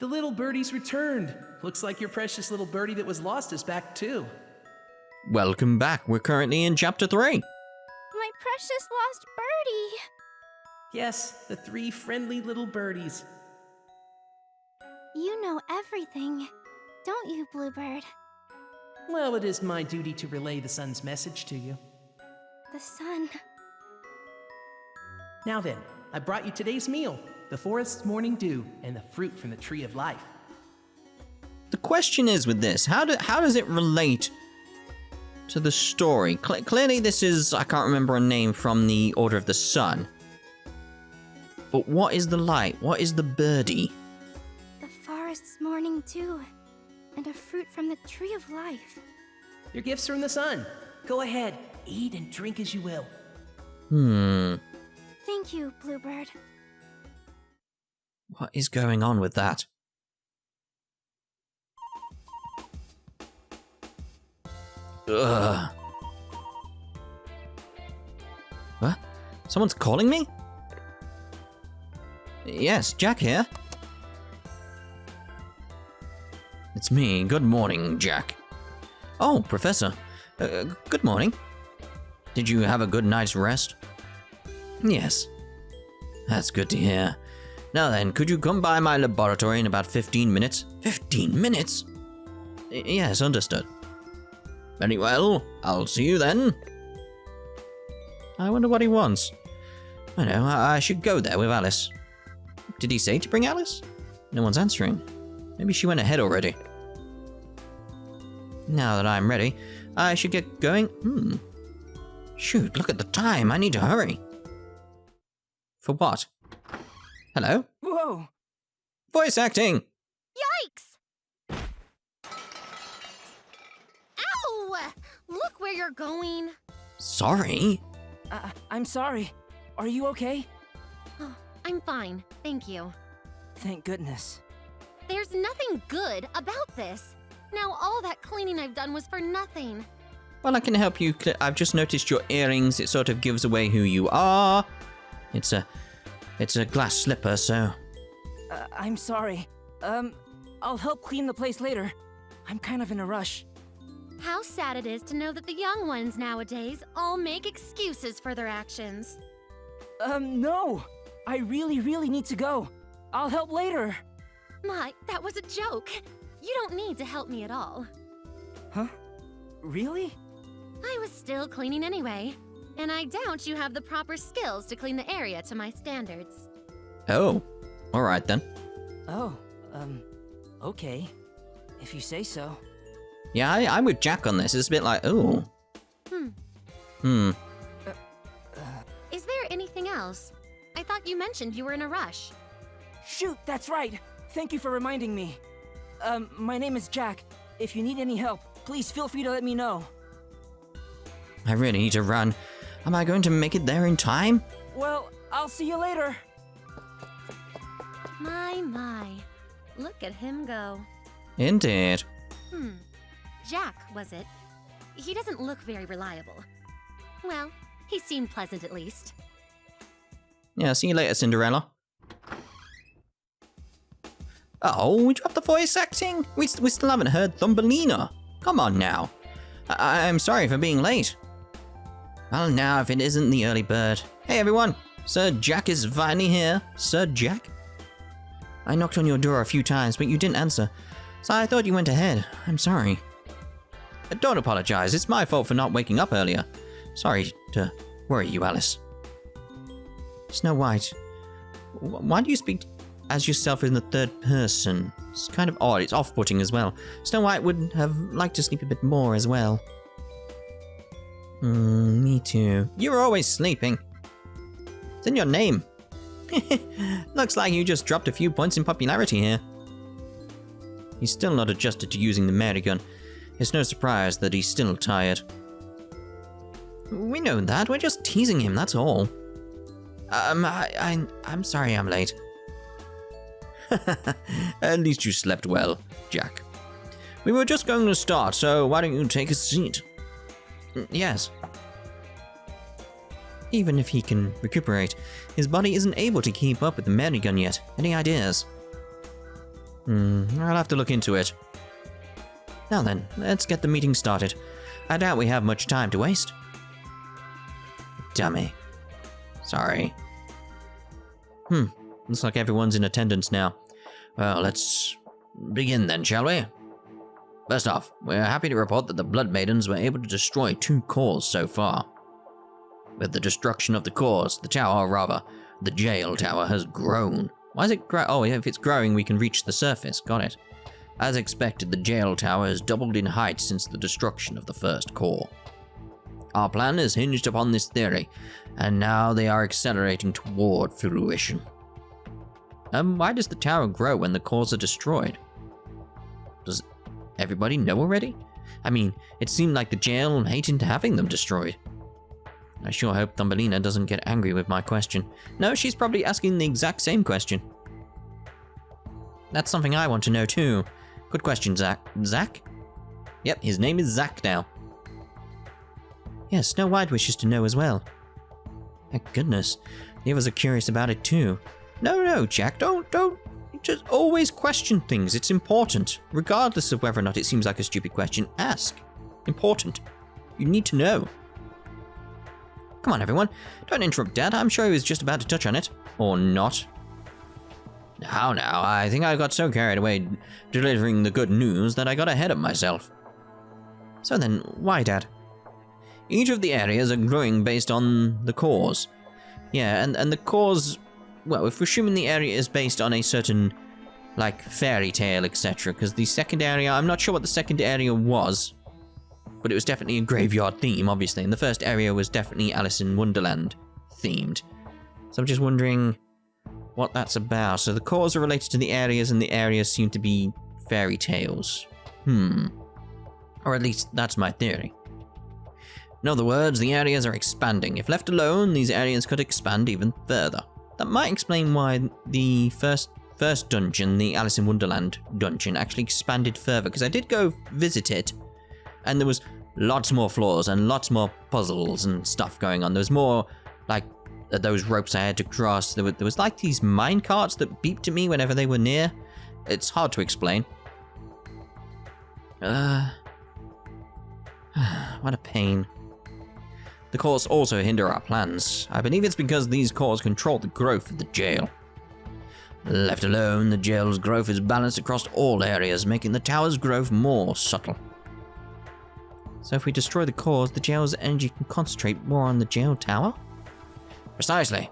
The little birdie's returned. Looks like your precious little birdie that was lost is back too. Welcome back. We're currently in Chapter 3. My precious lost birdie. Yes, the 3 friendly little birdies. You know everything, don't you, Bluebird? Well, it is my duty to relay the sun's message to you. The sun. Now then, I brought you today's meal, the forest's morning dew, and the fruit from the tree of life. The question is with this, how does it relate to the story? Clearly this is, I can't remember a name from the Order of the Sun. But what is the light? What is the birdie? The forest's morning dew, and a fruit from the tree of life. Your gifts from the sun. Go ahead, eat and drink as you will. Thank you, Bluebird. What is going on with that? Ugh. What? Someone's calling me? Yes, Jack here. It's me. Good morning, Jack. Oh, Professor. Good morning. Did you have a good night's rest? Yes. That's good to hear. Now then, could you come by my laboratory in about 15 minutes? 15 minutes? Yes, understood. Very well, I'll see you then. I wonder what he wants. I know, I should go there with Alice. Did he say to bring Alice? No one's answering. Maybe she went ahead already. Now that I'm ready, I should get going. Shoot, look at the time. I need to hurry. For what? Hello? Whoa! Voice acting! Yikes! Ow! Look where you're going. Sorry? I'm sorry. Are you okay? Oh, I'm fine, thank you. Thank goodness. There's nothing good about this. Now all that cleaning I've done was for nothing. Well, I can help you. I've just noticed your earrings. It sort of gives away who you are. It's a glass slipper, so... I'm sorry. I'll help clean the place later. I'm kind of in a rush. How sad it is to know that the young ones nowadays all make excuses for their actions. No! I really need to go. I'll help later. My, that was a joke. You don't need to help me at all. Huh? Really? I was still cleaning anyway, and I doubt you have the proper skills to clean the area to my standards. Oh, alright then. Oh, okay. If you say so. Yeah, I'm with Jack on this. It's a bit like, oh. Is there anything else? I thought you mentioned you were in a rush. Shoot, that's right! Thank you for reminding me. My name is Jack. If you need any help, please feel free to let me know. I really need to run. Am I going to make it there in time? Well, I'll see you later. My. Look at him go. Indeed. Jack, was it? He doesn't look very reliable. Well, he seemed pleasant at least. Yeah, see you later, Cinderella. Oh, we dropped the voice acting? We still haven't heard Thumbelina. Come on now. I'm sorry for being late. Well, now if it isn't the early bird. Hey everyone, Sir Jack is finally here. Sir Jack? I knocked on your door a few times, but you didn't answer. So I thought you went ahead. I'm sorry. Don't apologize, it's my fault for not waking up earlier. Sorry to worry you, Alice. Snow White, why do you speak as yourself in the third person? It's kind of odd, it's off-putting as well. Snow White would have liked to sleep a bit more as well. Me too. You're always sleeping. It's in your name. Looks like you just dropped a few points in popularity here. He's still not adjusted to using the Mary gun. It's no surprise that he's still tired. We know that, we're just teasing him, that's all. I'm sorry I'm late. At least you slept well, Jack. We were just going to start, so why don't you take a seat? Yes. Even if he can recuperate, his body isn't able to keep up with the Mary gun yet. Any ideas? I'll have to look into it. Now then, let's get the meeting started. I doubt we have much time to waste. Dummy. Sorry. Looks like everyone's in attendance now. Well, let's begin then, shall we? First off, we're happy to report that the Blood Maidens were able to destroy 2 cores so far. With the destruction of the cores, the tower, or rather, the jail tower has grown. Why is it oh, if it's growing, we can reach the surface. Got it. As expected, the jail tower has doubled in height since the destruction of the first core. Our plan is hinged upon this theory, and now they are accelerating toward fruition. Why does the tower grow when the cores are destroyed? Does everybody know already? I mean, it seemed like the jail hated having them destroyed. I sure hope Thumbelina doesn't get angry with my question. No, she's probably asking the exact same question. That's something I want to know too. Good question, Zach. Zach? Yep, his name is Zach now. Yes, Snow White wishes to know as well. Thank goodness. The others are curious about it too. No, Jack, don't. Just always question things. It's important. Regardless of whether or not it seems like a stupid question, ask. Important. You need to know. Come on, everyone. Don't interrupt Dad. I'm sure he was just about to touch on it. Or not. Now, I think I got so carried away delivering the good news that I got ahead of myself. So then, why, Dad? Each of the areas are growing based on the cores. Yeah, and the cores... Well, if we're assuming the area is based on a certain, like, fairy tale, etc., because the second area, I'm not sure what the second area was, but it was definitely a graveyard theme, obviously, and the first area was definitely Alice in Wonderland themed. So I'm just wondering what that's about. So the cores are related to the areas, and the areas seem to be fairy tales. Or at least that's my theory. In other words, the areas are expanding. If left alone, these areas could expand even further. That might explain why the first dungeon, the Alice in Wonderland dungeon, actually expanded further, because I did go visit it, and there was lots more floors and lots more puzzles and stuff going on. There was more, like, those ropes I had to cross. There was like these mine carts that beeped at me whenever they were near. It's hard to explain. What a pain. The cores also hinder our plans. I believe it's because these cores control the growth of the jail. Left alone, the jail's growth is balanced across all areas, making the tower's growth more subtle. So if we destroy the cores, the jail's energy can concentrate more on the jail tower? Precisely.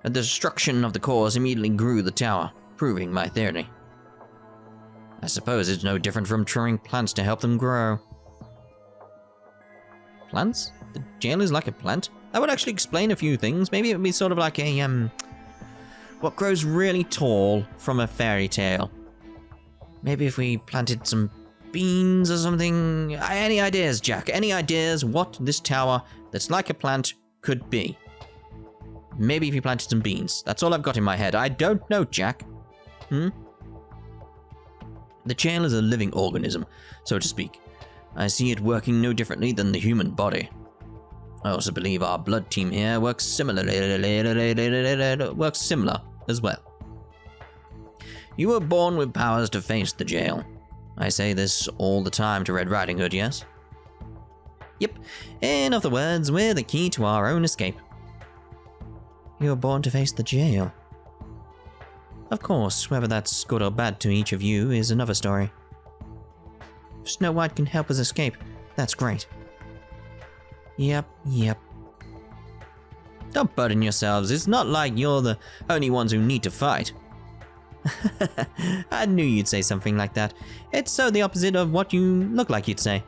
The destruction of the cores immediately grew the tower, proving my theory. I suppose it's no different from throwing plants to help them grow. Plants? The jail is like a plant? That would actually explain a few things. Maybe it would be sort of like a, what grows really tall from a fairy tale. Maybe if we planted some beans or something. Any ideas, Jack? Any ideas what this tower that's like a plant could be? Maybe if you planted some beans. That's all I've got in my head. I don't know, Jack. The jail is a living organism, so to speak. I see it working no differently than the human body. I also believe our blood team here works similar as well. You were born with powers to face the jail. I say this all the time to Red Riding Hood, yes? Yep. In other words, we're the key to our own escape. You were born to face the jail. Of course, whether that's good or bad to each of you is another story. If Snow White can help us escape, that's great. Yep. Don't burden yourselves. It's not like you're the only ones who need to fight. I knew you'd say something like that. It's so the opposite of what you look like you'd say.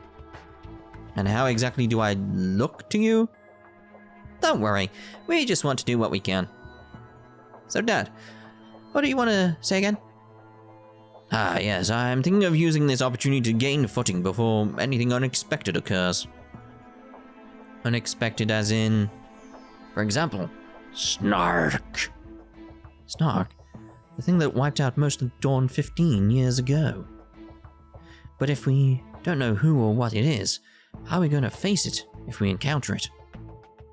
And how exactly do I look to you? Don't worry. We just want to do what we can. So, Dad, what do you want to say again? Ah, yes, I'm thinking of using this opportunity to gain footing before anything unexpected occurs. Unexpected as in, for example, Snark. Snark? The thing that wiped out most of Dawn 15 years ago. But if we don't know who or what it is, how are we going to face it if we encounter it?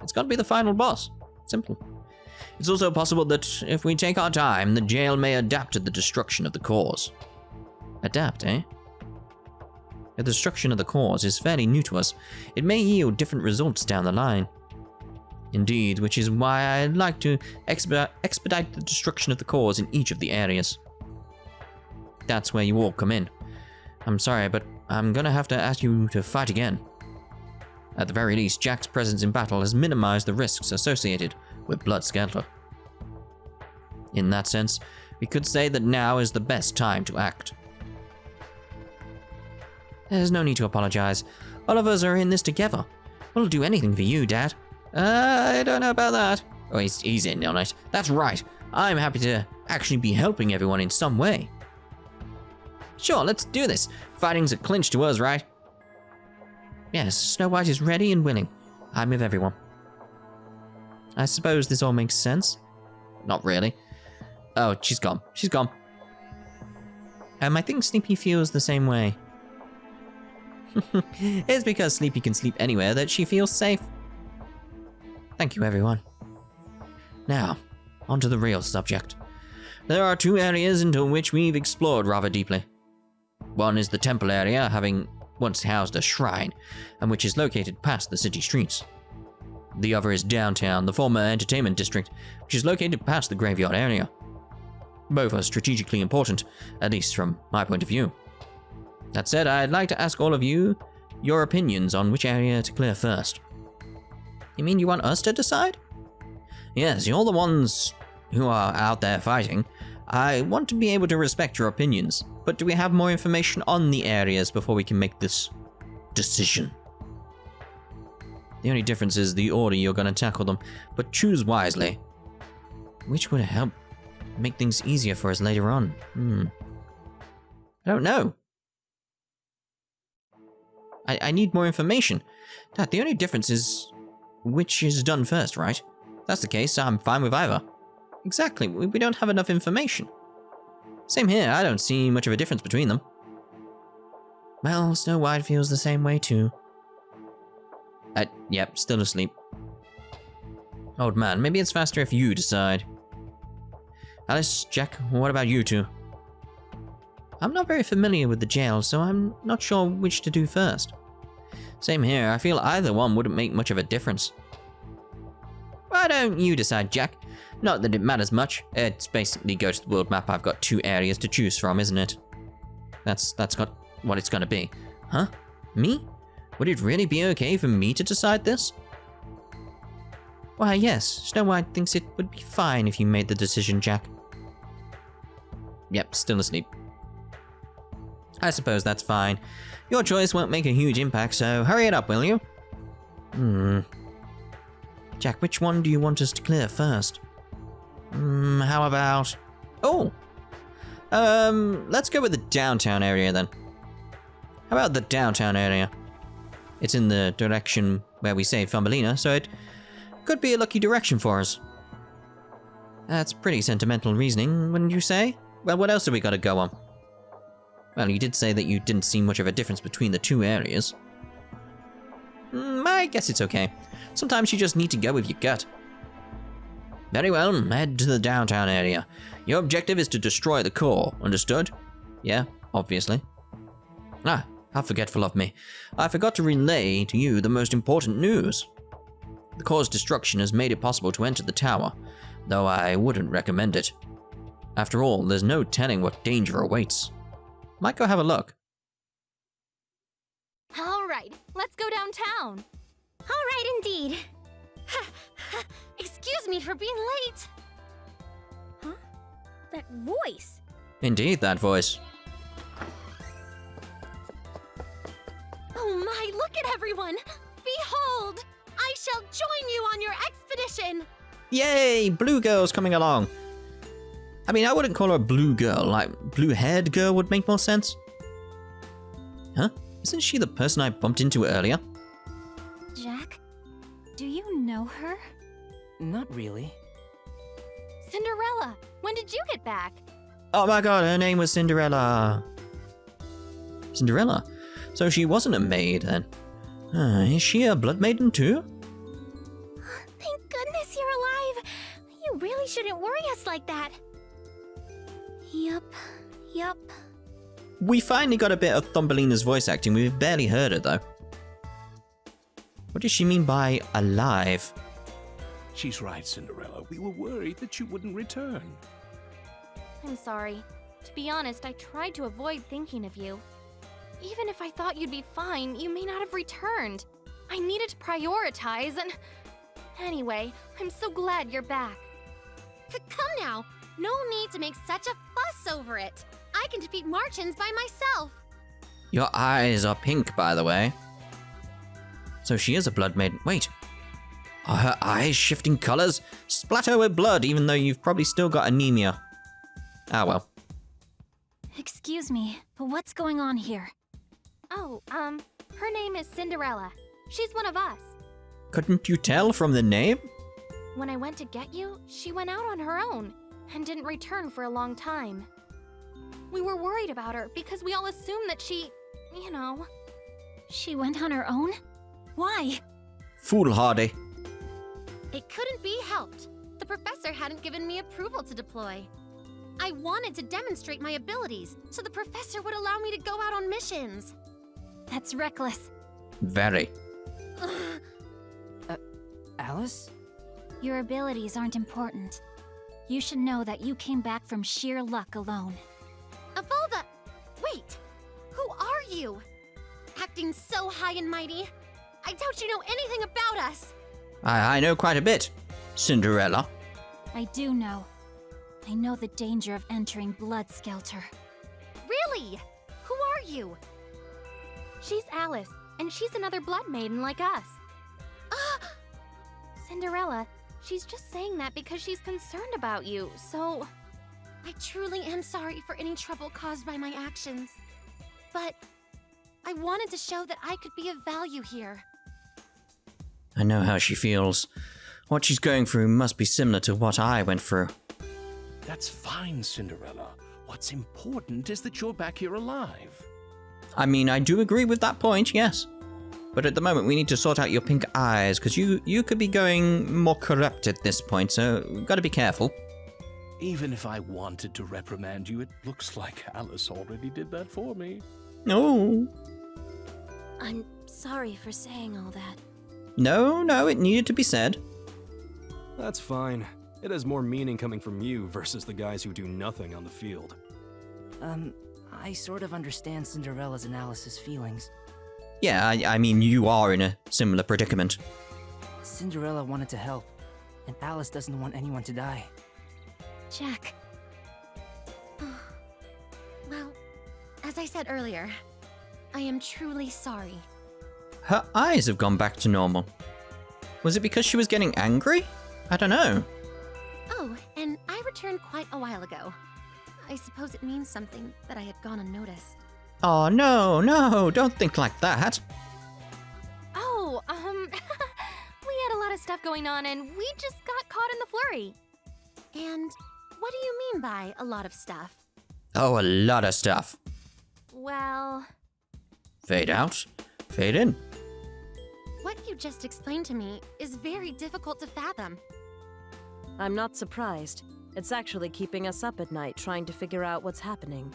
It's got to be the final boss. Simple. It's also possible that if we take our time, the jail may adapt to the destruction of the cores. Adapt, eh? The destruction of the cores is fairly new to us. It may yield different results down the line. Indeed, which is why I'd like to expedite the destruction of the cores in each of the areas. That's where you all come in. I'm sorry, but I'm gonna have to ask you to fight again. At the very least, Jack's presence in battle has minimized the risks associated with Blood Skelter. In that sense, we could say that now is the best time to act. There's no need to apologize. All of us are in this together. We'll do anything for you, Dad. I don't know about that. Oh, he's in on it. That's right. I'm happy to actually be helping everyone in some way. Sure, let's do this. Fighting's a clinch to us, right? Yes, Snow White is ready and willing. I'm with everyone. I suppose this all makes sense. Not really. Oh, she's gone. She's gone. I think Sleepy feels the same way. It's because Sleepy can sleep anywhere that she feels safe. Thank you, everyone. Now, on to the real subject. There are two areas into which we've explored rather deeply. One is the temple area, having once housed a shrine, and which is located past the city streets. The other is downtown, the former entertainment district, which is located past the graveyard area. Both are strategically important, at least from my point of view. That said, I'd like to ask all of you your opinions on which area to clear first. You mean you want us to decide? Yes, you're the ones who are out there fighting. I want to be able to respect your opinions, but do we have more information on the areas before we can make this decision? The only difference is the order you're going to tackle them, but choose wisely. Which would help make things easier for us later on? I don't know. I need more information. Dad, the only difference is which is done first, right? If that's the case, I'm fine with either. Exactly, we don't have enough information. Same here, I don't see much of a difference between them. Well, Snow White feels the same way too. Yep, still asleep. Old man, maybe it's faster if you decide. Alice, Jack, what about you two? I'm not very familiar with the jail, so I'm not sure which to do first. Same here, I feel either one wouldn't make much of a difference. Why don't you decide, Jack? Not that it matters much. It's basically go to the world map. I've got two areas to choose from, isn't it? That's got what it's gonna be. Huh? Me? Would it really be okay for me to decide this? Why, yes. Snow White thinks it would be fine if you made the decision, Jack. Yep, still asleep. I suppose that's fine. Your choice won't make a huge impact, so hurry it up, will you? Jack, which one do you want us to clear first? How about... Oh! Let's go with the downtown area then. How about the downtown area? It's in the direction where we saved Thumbelina, so it could be a lucky direction for us. That's pretty sentimental reasoning, wouldn't you say? Well, what else have we got to go on? Well, you did say that you didn't see much of a difference between the two areas. I guess it's okay. Sometimes you just need to go with your gut. Very well, head to the downtown area. Your objective is to destroy the core, understood? Yeah, obviously. Ah, how forgetful of me. I forgot to relay to you the most important news. The core's destruction has made it possible to enter the tower, though I wouldn't recommend it. After all, there's no telling what danger awaits. Might go have a look. All right, let's go downtown. All right, indeed. Excuse me for being late. Huh? That voice. Indeed, that voice. Oh my, look at everyone! Behold! I shall join you on your expedition! Yay! Blue girl's coming along. I mean, I wouldn't call her a blue girl. Like, blue-haired girl would make more sense. Huh? Isn't she the person I bumped into earlier? Jack, do you know her? Not really. Cinderella, when did you get back? Oh my god, her name was Cinderella. Cinderella? So she wasn't a maid then. Is she a blood maiden too? Thank goodness you're alive. You really shouldn't worry us like that. Yup. We finally got a bit of Thumbelina's voice acting. We've barely heard it, though. What does she mean by alive? She's right, Cinderella. We were worried that you wouldn't return. I'm sorry. To be honest, I tried to avoid thinking of you. Even if I thought you'd be fine, you may not have returned. I needed to prioritize and... Anyway, I'm so glad you're back. Come now! No need to make such a fuss over it. I can defeat Marchens by myself. Your eyes are pink, by the way. So she is a blood maiden. Wait. Are her eyes shifting colors? Splatter with blood, even though you've probably still got anemia. Ah, well. Excuse me, but what's going on here? Oh, her name is Cinderella. She's one of us. Couldn't you tell from the name? When I went to get you, she went out on her own and didn't return for a long time. We were worried about her because we all assumed that she, you know... She went on her own? Why? Foolhardy. It couldn't be helped. The professor hadn't given me approval to deploy. I wanted to demonstrate my abilities, so the professor would allow me to go out on missions. That's reckless. Very. Alice? Your abilities aren't important. You should know that you came back from sheer luck alone. Of all the... Wait! Who are you? Acting so high and mighty. I doubt you know anything about us. I know quite a bit, Cinderella. I do know. I know the danger of entering Blood Skelter. Really? Who are you? She's Alice, and she's another blood maiden like us. Cinderella, she's just saying that because she's concerned about you, so... I truly am sorry for any trouble caused by my actions. But I wanted to show that I could be of value here. I know how she feels. What she's going through must be similar to what I went through. That's fine, Cinderella. What's important is that you're back here alive. I mean, I do agree with that point, yes. But at the moment, we need to sort out your pink eyes, because you could be going more corrupt at this point, so we've got to be careful. Even if I wanted to reprimand you, it looks like Alice already did that for me. No. I'm sorry for saying all that. No, it needed to be said. That's fine. It has more meaning coming from you versus the guys who do nothing on the field. I sort of understand Cinderella's and Alice's feelings. Yeah, I mean, you are in a similar predicament. Cinderella wanted to help, and Alice doesn't want anyone to die. Jack. Well, as I said earlier, I am truly sorry. Her eyes have gone back to normal. Was it because she was getting angry? I don't know. Oh, and I returned quite a while ago. I suppose it means something that I had gone unnoticed. Oh, no, don't think like that. Oh, we had a lot of stuff going on and we just got caught in the flurry. And what do you mean by a lot of stuff? Oh, a lot of stuff. Well... Fade out, fade in. What you just explained to me is very difficult to fathom. I'm not surprised. It's actually keeping us up at night trying to figure out what's happening.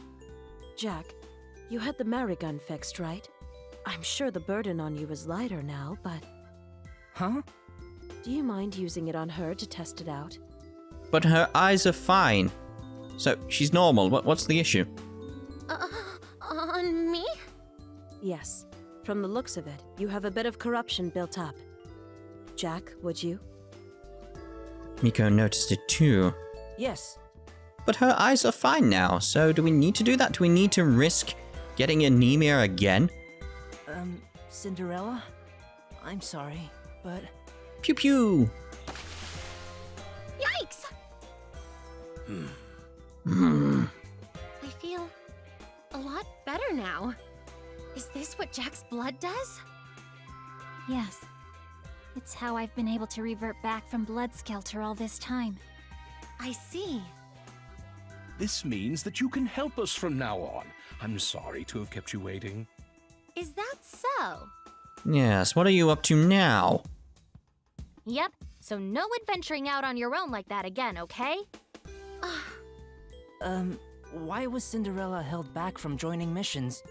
Jack, you had the Mary gun fixed, right? I'm sure the burden on you is lighter now, but... Huh? Do you mind using it on her to test it out? But her eyes are fine. So, she's normal. What's the issue? On me? Yes. From the looks of it, you have a bit of corruption built up. Jack, would you? Miko noticed it too. Yes. But her eyes are fine now, so do we need to do that? Do we need to risk getting anemia again? Cinderella? I'm sorry, but... Pew pew! Yikes! I feel a lot better now. Is this what Jack's blood does? Yes. It's how I've been able to revert back from Blood Skelter all this time. I see. This means that you can help us from now on. I'm sorry to have kept you waiting. Is that so? Yes, what are you up to now? Yep, so no adventuring out on your own like that again, okay? why was Cinderella held back from joining missions?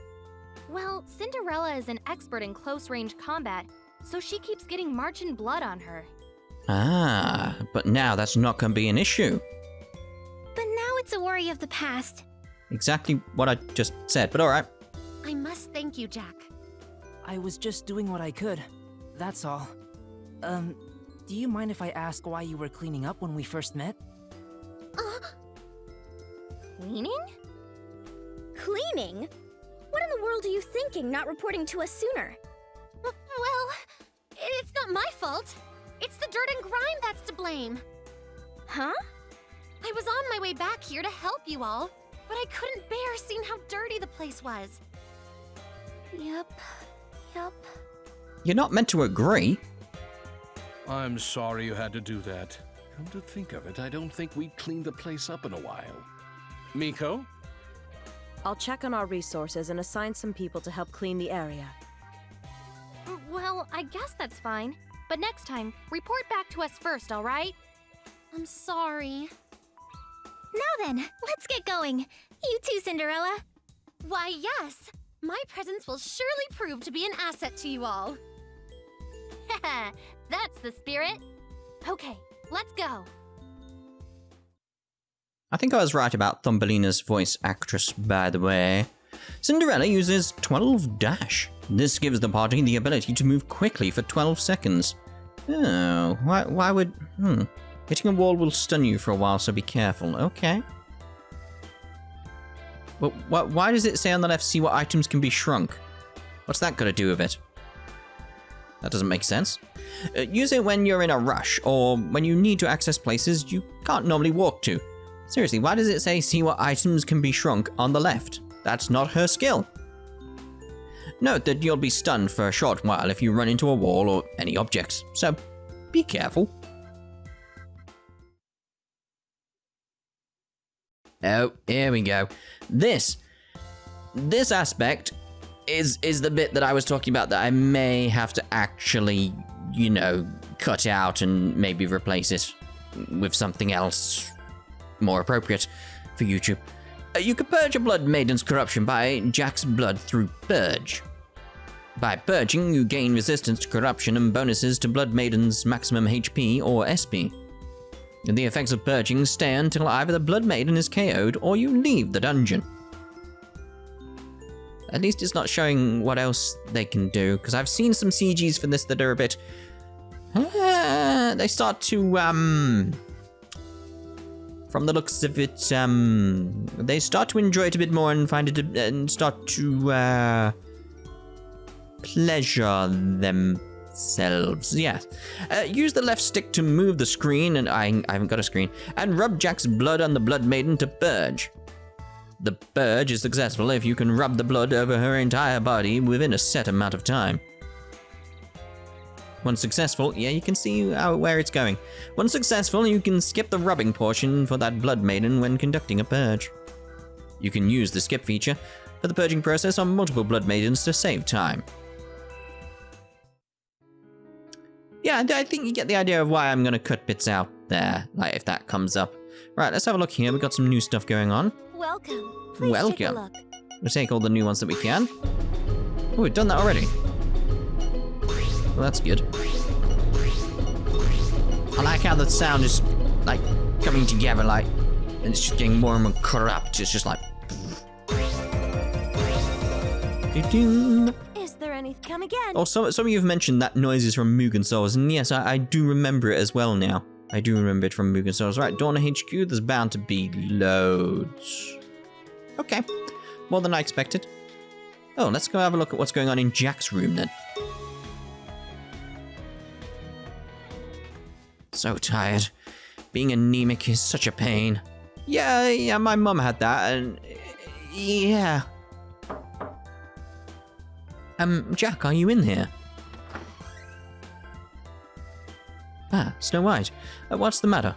Well, Cinderella is an expert in close-range combat, so she keeps getting Marchen blood on her. Ah, but now that's not going to be an issue. But now it's a worry of the past. Exactly what I just said, but alright. I must thank you, Jack. I was just doing what I could. That's all. Do you mind if I ask why you were cleaning up when we first met? Cleaning? Cleaning? What in the world are you thinking, not reporting to us sooner? Well, it's not my fault. It's the dirt and grime that's to blame. Huh? I was on my way back here to help you all, but I couldn't bear seeing how dirty the place was. Yep. You're not meant to agree. I'm sorry you had to do that. Come to think of it, I don't think we'd cleaned the place up in a while. Miko? I'll check on our resources and assign some people to help clean the area. Well, I guess that's fine. But next time, report back to us first, all right? I'm sorry. Now then, let's get going. You too, Cinderella. Why, yes. My presence will surely prove to be an asset to you all. Haha, that's the spirit. Okay, let's go. I think I was right about Thumbelina's voice actress, by the way. Cinderella uses 12 dash. This gives the party the ability to move quickly for 12 seconds. Oh, why would... Hitting a wall will stun you for a while, so be careful. Okay. But why does it say on the left, see what items can be shrunk? What's that got to do with it? That doesn't make sense. Use it when you're in a rush, or when you need to access places you can't normally walk to. Seriously, why does it say see what items can be shrunk on the left? That's not her skill. Note that you'll be stunned for a short while if you run into a wall or any objects, so be careful. Oh, here we go. This aspect is the bit that I was talking about that I may have to actually, cut out and maybe replace it with something else more appropriate for YouTube. You can purge a Blood Maiden's corruption by Jack's blood through Purge. By purging, you gain resistance to corruption and bonuses to Blood Maiden's maximum HP or SP. The effects of purging stay until either the Blood Maiden is KO'd or you leave the dungeon. At least it's not showing what else they can do, because I've seen some CGs for this that are a bit... they start to, from the looks of it, they start to enjoy it a bit more and find it, and start to, pleasure themselves. Yeah. Use the left stick to move the screen, and I haven't got a screen, and rub Jack's blood on the Blood Maiden to purge. The purge is successful if you can rub the blood over her entire body within a set amount of time. Once successful, yeah, you can see where it's going. Once successful, you can skip the rubbing portion for that Blood Maiden when conducting a purge. You can use the skip feature for the purging process on multiple Blood Maidens to save time. Yeah, I think you get the idea of why I'm going to cut bits out there, like if that comes up. Right, let's have a look here. We've got some new stuff going on. Welcome. Please Welcome. take a look. We'll take all the new ones that we can. Oh, we've done that already. Well, that's good. I like how the sound is, like, coming together, like, and it's just getting more and more corrupt. It's just like... Is there any... Come again? Oh, some of you have mentioned that noise is from Mugen Souls, and yes, I do remember it as well now. I do remember it from Mugen Souls. Right, Dawn HQ, there's bound to be loads. Okay, more than I expected. Oh, let's go have a look at what's going on in Jack's room then. So tired. Being anemic is such a pain. Yeah, my mum had that, and yeah. Jack, are you in here? Ah, Snow White. What's the matter?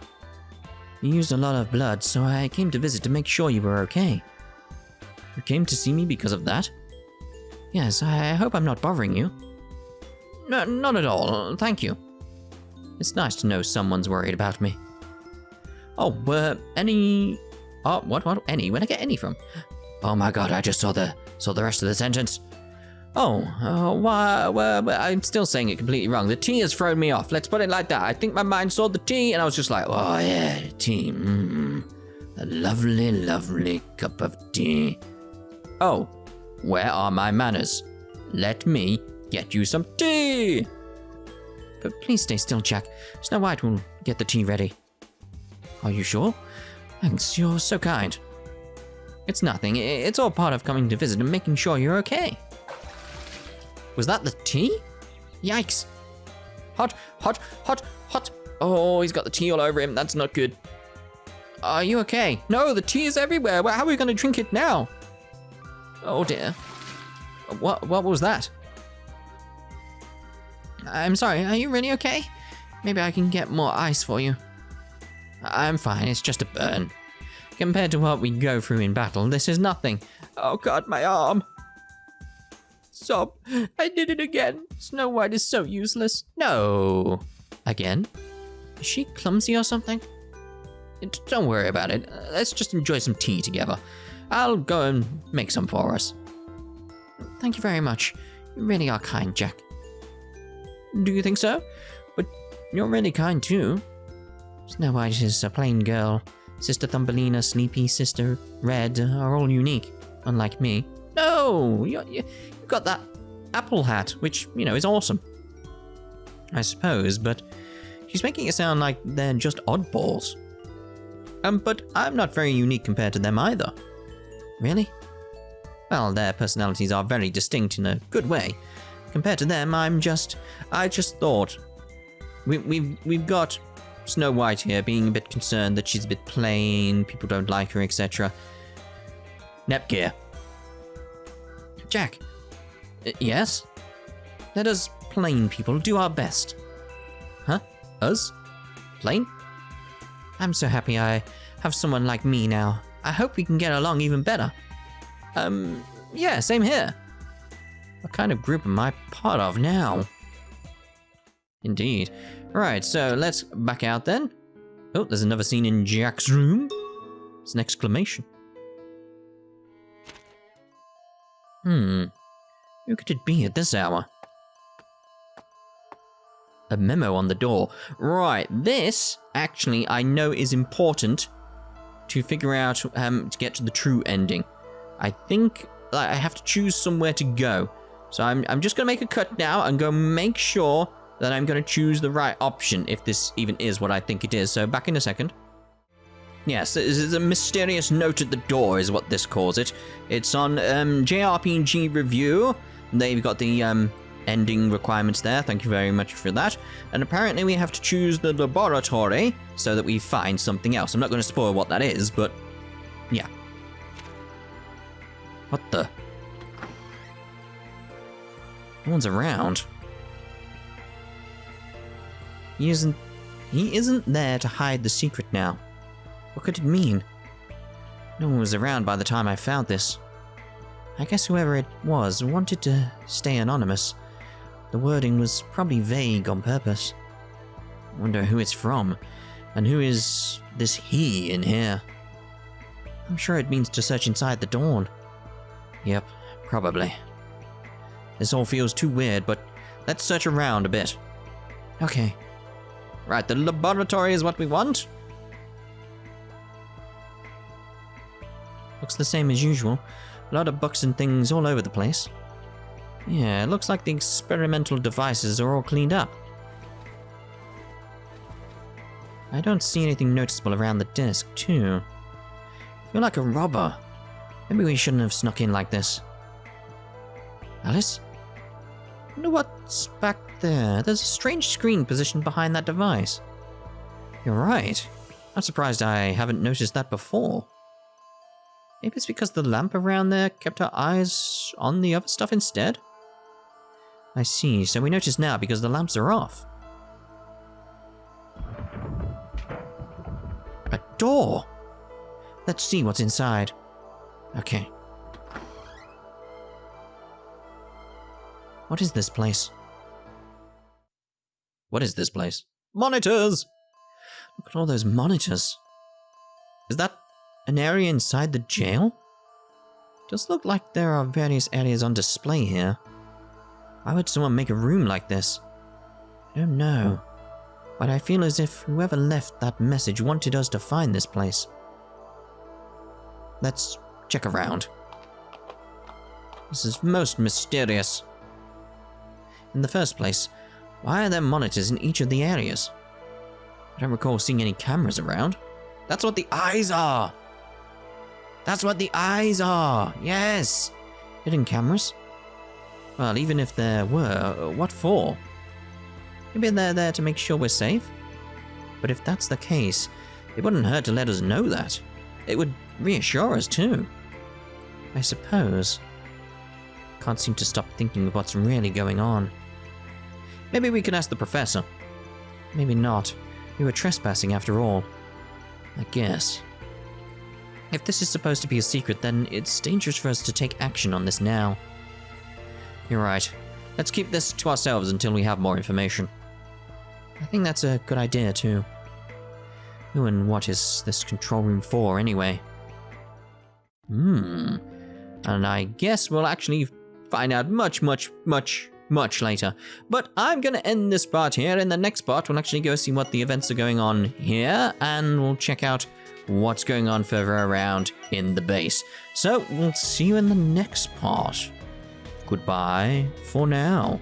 You used a lot of blood, so I came to visit to make sure you were okay. You came to see me because of that? Yes, I hope I'm not bothering you. No, not at all, thank you. It's nice to know someone's worried about me. Oh, any Oh, what? Any? Where'd I get any from? Oh my god, I just saw the rest of the sentence. Oh, I'm still saying it completely wrong. The T has thrown me off. Let's put it like that. I think my mind saw the T, and I was just like, oh yeah, tea. A lovely, lovely cup of tea. Oh, where are my manners? Let me get you some tea. But please stay still, Jack. Snow White will get the tea ready. Are you sure? Thanks, you're so kind. It's nothing. It's all part of coming to visit and making sure you're okay. Was that the tea? Yikes. Hot. Oh, he's got the tea all over him. That's not good. Are you okay? No, the tea is everywhere. How are we going to drink it now? Oh dear. What was that? I'm sorry, are you really okay? Maybe I can get more ice for you. I'm fine, it's just a burn. Compared to what we go through in battle, this is nothing. Oh god, my arm. Sob, I did it again. Snow White is so useless. No. Again? Is she clumsy or something? Don't worry about it. Let's just enjoy some tea together. I'll go and make some for us. Thank you very much. You really are kind, Jack. Do you think so? But you're really kind too. Snow White is a plain girl. Sister Thumbelina, Sleepy, Sister Red are all unique, unlike me. No! You've got that apple hat, which, is awesome. I suppose, but she's making it sound like they're just oddballs. But I'm not very unique compared to them either. Really? Well, their personalities are very distinct in a good way. Compared to them, I just thought we've got Snow White here being a bit concerned that she's a bit plain, people don't like her, etc. Nepgear. Jack. Yes? Let us plain people do our best. Huh? Us? Plain? I'm so happy I have someone like me now. I hope we can get along even better. Yeah, same here. What kind of group am I part of now? Indeed. Right, so let's back out then. Oh, there's another scene in Jack's room. It's an exclamation. Who could it be at this hour? A memo on the door. Right, this, actually, I know is important to figure out, to get to the true ending. I think I have to choose somewhere to go. So I'm just going to make a cut now and go make sure that I'm going to choose the right option, if this even is what I think it is. So back in a second. Yes, there's a mysterious note at the door is what this calls it. It's on JRPG Review. They've got the ending requirements there. Thank you very much for that. And apparently we have to choose the laboratory so that we find something else. I'm not going to spoil what that is, but yeah. What the? No one's around. He isn't there to hide the secret now. What could it mean? No one was around by the time I found this. I guess whoever it was wanted to stay anonymous. The wording was probably vague on purpose. I wonder who it's from, and who is this he in here? I'm sure it means to search inside the dawn. Yep, probably. This all feels too weird, but let's search around a bit. Okay. Right, the laboratory is what we want. Looks the same as usual. A lot of books and things all over the place. Yeah, it looks like the experimental devices are all cleaned up. I don't see anything noticeable around the desk, too. I feel like a robber. Maybe we shouldn't have snuck in like this. Alice? I wonder what's back there. There's a strange screen positioned behind that device. You're right. I'm surprised I haven't noticed that before. Maybe it's because the lamp around there kept our eyes on the other stuff instead? I see, so we notice now because the lamps are off. A door! Let's see what's inside. Okay. What is this place? What is this place? Monitors! Look at all those monitors. Is that An area inside the jail? Does look like there are various areas on display here. Why would someone make a room like this? I don't know. But I feel as if whoever left that message wanted us to find this place. Let's check around. This is most mysterious. In the first place, why are there monitors in each of the areas? I don't recall seeing any cameras around. That's what the eyes are! That's what the eyes are! Yes! Hidden cameras? Well, even if there were, what for? Maybe they're there to make sure we're safe? But if that's the case, it wouldn't hurt to let us know that. It would reassure us too. I suppose. Can't seem to stop thinking of what's really going on. Maybe we could ask the professor. Maybe not. We were trespassing after all. I guess. If this is supposed to be a secret, then it's dangerous for us to take action on this now. You're right. Let's keep this to ourselves until we have more information. I think that's a good idea, too. Who and what is this control room for, anyway? And I guess we'll actually find out much later. But I'm gonna end this part here. In the next part, we'll actually go see what the events are going on here, and we'll check out what's going on further around in the base. So, we'll see you in the next part. Goodbye for now.